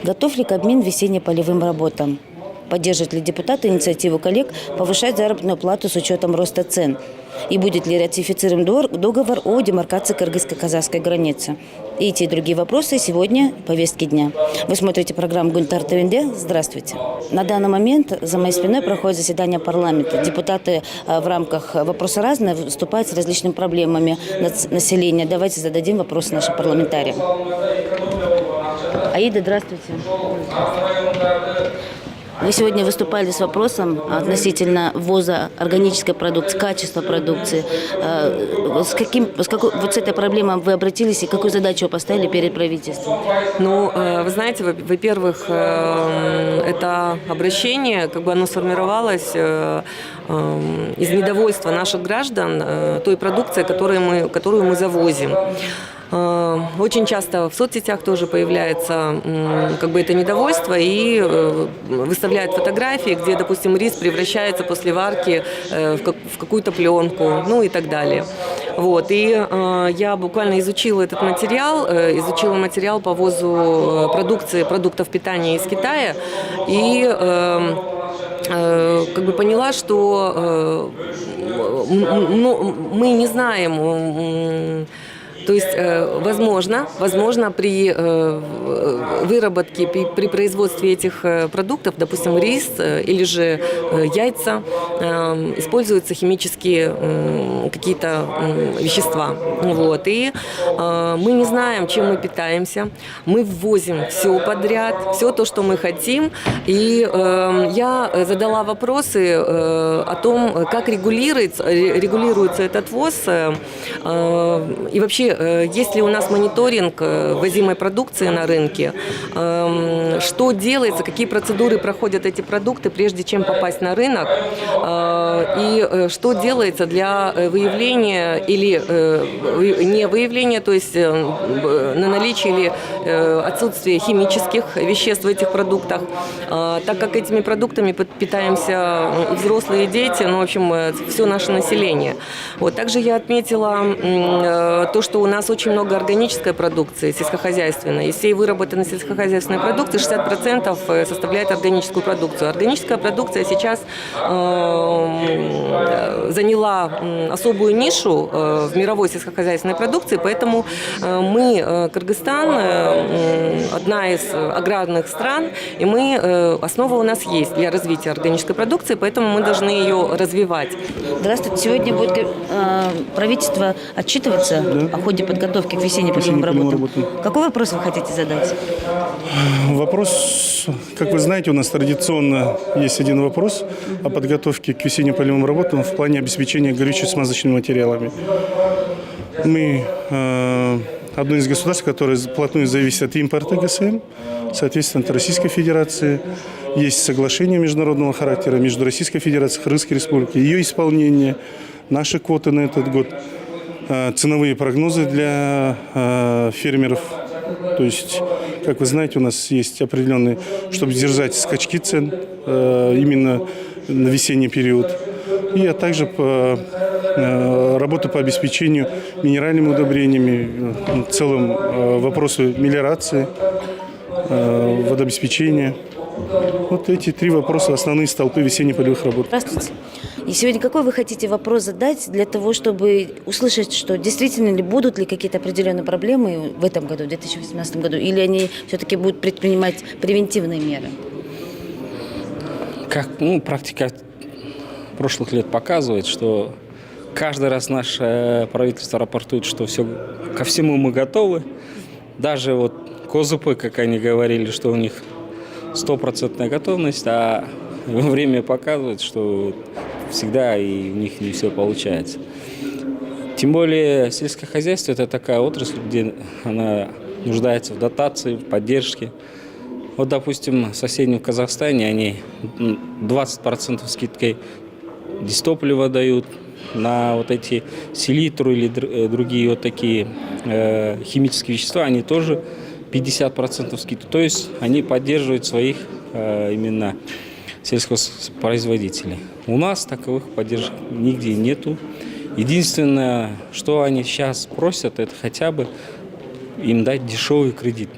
Готов ли Кабмин к весенне-полевым работам? Поддержат ли депутаты инициативу коллег повышать заработную плату с учетом роста цен? И будет ли ратифицирован договор о демаркации кыргызско-казахской границы? И эти и другие вопросы сегодня в повестке дня. Вы смотрите программу «Гунтар ТВНД». Здравствуйте. На данный момент за моей спиной проходит заседание парламента. Депутаты в рамках «Вопросы разные» выступают с различными проблемами населения. Давайте зададим вопросы нашим парламентариям. Аида, здравствуйте. Вы сегодня выступали с вопросом относительно ввоза органической продукции, качества продукции. С этой проблемой вы обратились и какую задачу поставили перед правительством? Ну, вы знаете, во-первых, это обращение, оно сформировалось из недовольства наших граждан той продукцией, которую мы завозим. Очень часто в соцсетях тоже появляется это недовольство и выставляют фотографии, где, допустим, рис превращается после варки в какую-то пленку, и так далее. Вот. И я буквально изучила материал по ввозу продуктов питания из Китая и поняла, что мы не знаем. То есть, возможно, при выработке, при производстве этих продуктов, допустим, рис или же яйца, используются химические какие-то вещества. Вот. И мы не знаем, чем мы питаемся. Мы ввозим все подряд, все то, что мы хотим. И я задала вопросы о том, как регулируется этот ввоз и вообще, есть ли у нас мониторинг ввозимой продукции на рынке, что делается, какие процедуры проходят эти продукты, прежде чем попасть на рынок, и что делается для выявления или не выявления, то есть на наличие или отсутствие химических веществ в этих продуктах, так как этими продуктами питаемся и взрослые, и дети, в общем, все наше население. Вот. Также я отметила то, что у нас очень много органической продукции сельскохозяйственной. Из всей выработанной сельскохозяйственной продукции 60% составляет органическую продукцию. Органическая продукция сейчас заняла особую нишу в мировой сельскохозяйственной продукции, поэтому мы, Кыргызстан, одна из аграрных стран, и основа у нас есть для развития органической продукции, поэтому мы должны ее развивать. Здравствуйте. Сегодня будет правительство отчитываться о ходе подготовки к весенне-полевым работам. Какой вопрос вы хотите задать? Вопрос, как вы знаете, у нас традиционно есть один вопрос о подготовке к весенне-полевым работам в плане обеспечения горюче-смазочными материалами. Мы одно из государств, которое вплотную зависит от импорта ГСМ, соответственно, от Российской Федерации. Есть соглашение международного характера между Российской Федерацией и Кыргызской Республикой, ее исполнение, наши квоты на этот год, ценовые прогнозы для фермеров. То есть, как вы знаете, у нас есть определенные, чтобы сдержать скачки цен именно на весенний период. И также работа по обеспечению минеральными удобрениями, в целом вопросы мелиорации, водообеспечения. Вот эти три вопроса основные столпы весенне-полевых работ. Здравствуйте. И сегодня какой вы хотите вопрос задать для того, чтобы услышать, что действительно ли будут ли какие-то определенные проблемы в этом году, в 2018 году, или они все-таки будут предпринимать превентивные меры? Практика прошлых лет показывает, что каждый раз наше правительство рапортует, что ко всему мы готовы. Даже КОЗП, как они говорили, что у них 100% готовность, а время показывает, что всегда и у них не все получается. Тем более сельское хозяйство – это такая отрасль, где она нуждается в дотации, в поддержке. Допустим, в соседнем Казахстане они 20% скидкой дистопливо дают на эти селитру или другие такие химические вещества, они тоже 50% скидку. То есть они поддерживают своих именно сельхозпроизводителей. У нас таковых поддержек нигде нету. Единственное, что они сейчас просят, это хотя бы им дать дешевый кредит.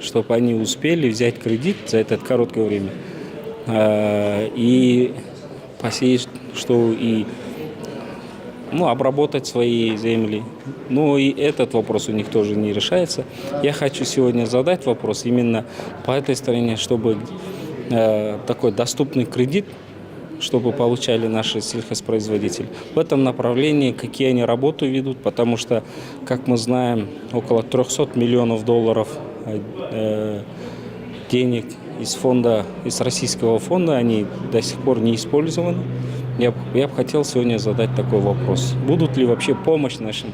чтобы они успели взять кредит за это короткое время и посеять, что и обработать свои земли. Но и этот вопрос у них тоже не решается. Я хочу сегодня задать вопрос именно по этой стороне, чтобы такой доступный кредит, чтобы получали наши сельхозпроизводители. В этом направлении какие они работу ведут, потому что, как мы знаем, около 300 миллионов долларов денег из российского фонда, они до сих пор не использованы. Я бы хотел сегодня задать такой вопрос. Будут ли вообще помощь нашим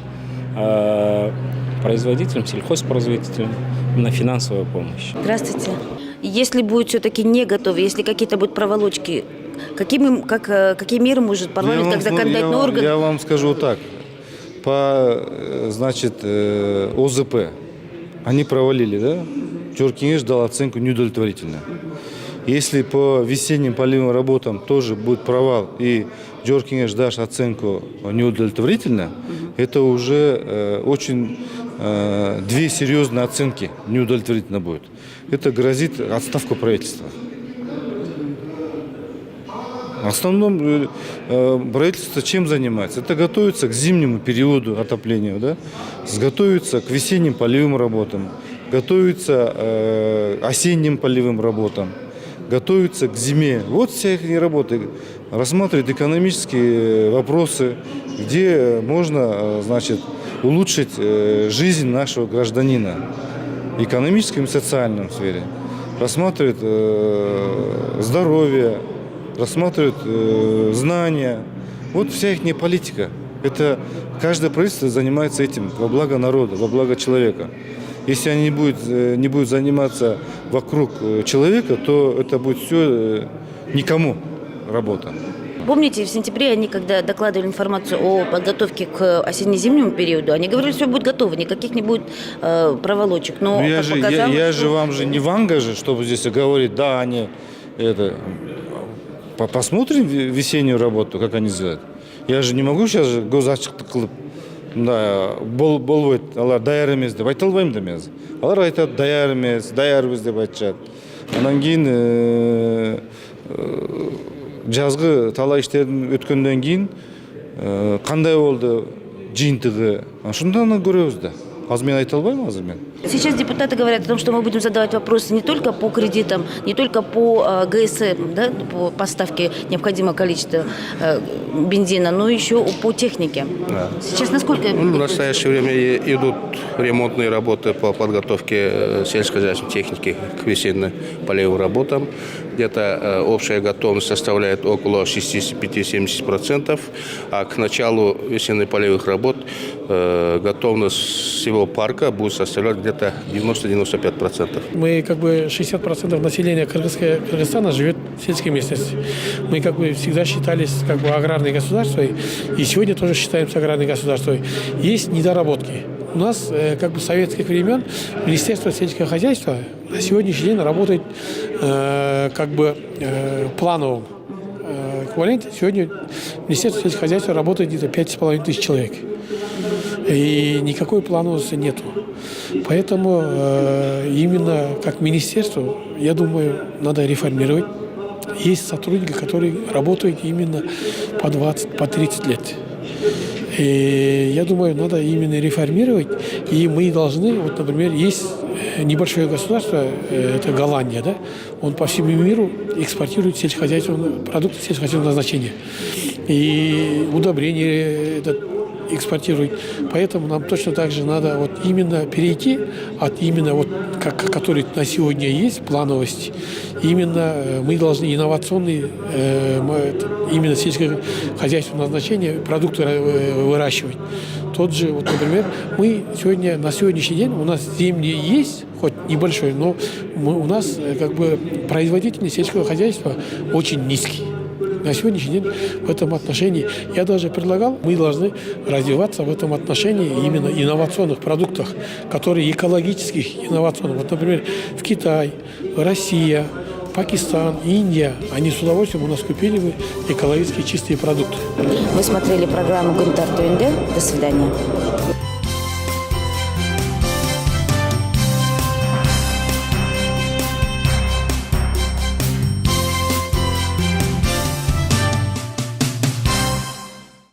производителям, сельхозпроизводителям, на финансовая помощь? Здравствуйте. Если будет все-таки не готово, если какие-то будут проволочки, какие меры может парламент, как законодательный орган? Я вам скажу так. ОЗП они провалили, да? Джоркингеш дал оценку неудовлетворительную. Если по весенним полевым работам тоже будет провал, и Джоркингеш даст оценку неудовлетворительно, это уже очень две серьезные оценки неудовлетворительно будет. Это грозит отставку правительства. В основном правительство чем занимается? Это готовится к зимнему периоду отопления, да? Готовится к весенним полевым работам, готовится осенним полевым работам, готовится к зиме. Вот все их работы. Рассматривают экономические вопросы, где можно, улучшить жизнь нашего гражданина в экономическом и социальном сфере. Рассматривают здоровье, рассматривают знания. Вот вся их политика. Это каждое правительство занимается этим во благо народа, во благо человека. Если они не будут заниматься вокруг человека, то это будет все никому работа. Помните, в сентябре они, когда докладывали информацию о подготовке к осенне-зимнему периоду, они говорили, что все будет готово, никаких не будет проволочек. Но я же вам не Ванга, чтобы здесь говорить, да, они это... Посмотрим весеннюю работу, как они сделают. Я же не могу сейчас госачықты қылып, болбойт, алар даяр емес деп айта албаймын да мен. Алар айтады даяр емес, даярбыз деп айтышат. Анан кейін жазғы талай іштерден өткөндөн кейін кандай болду жыйынтыгы, ошондон көрөбүз да. Азыр мен айта албайм, азыр мен. Сейчас депутаты говорят о том, что мы будем задавать вопросы не только по кредитам, не только по ГСМ, да, по поставке необходимого количества бензина, но еще по технике. Да. Сейчас насколько... В настоящее время идут ремонтные работы по подготовке сельскохозяйственной техники к весенне-полевым работам. Где-то общая готовность составляет около 65-70%, а к началу весенне-полевых работ готовность всего парка будет составлять где-то 90-95%. Мы 60% населения Кыргызстана живет в сельской местности. Мы всегда считались аграрной государством, и сегодня тоже считаемся аграрной государством. Есть недоработки. У нас с советских времен Министерство сельского хозяйства на сегодняшний день работает плановым эквиваленте. Сегодня Министерство сельского хозяйства работает где-то 5500 человек. И никакой плановости нету. Поэтому именно как министерство, я думаю, надо реформировать. Есть сотрудники, которые работают именно по 20, по 30 лет. И я думаю, надо именно реформировать. И мы должны, вот, например, есть небольшое государство, это Голландия, да? Он по всему миру экспортирует продукты сельскохозяйственного назначения. И удобрения экспортирует. Поэтому нам точно так же надо именно перейти от который на сегодня есть, плановости. Именно мы должны инновационные, именно сельскохозяйственное назначение продукты выращивать. Тот же, например, мы сегодня, на сегодняшний день у нас земли есть, хоть небольшой, но у нас производительность сельского хозяйства очень низкий. На сегодняшний день в этом отношении я даже предлагал, мы должны развиваться в этом отношении именно инновационных продуктах, которые экологических инновационных. Вот, например, в Китай, Россия, Пакистан, Индия, они с удовольствием у нас купили бы экологически чистые продукты. Вы смотрели программу «Гунтар Туинде». До свидания.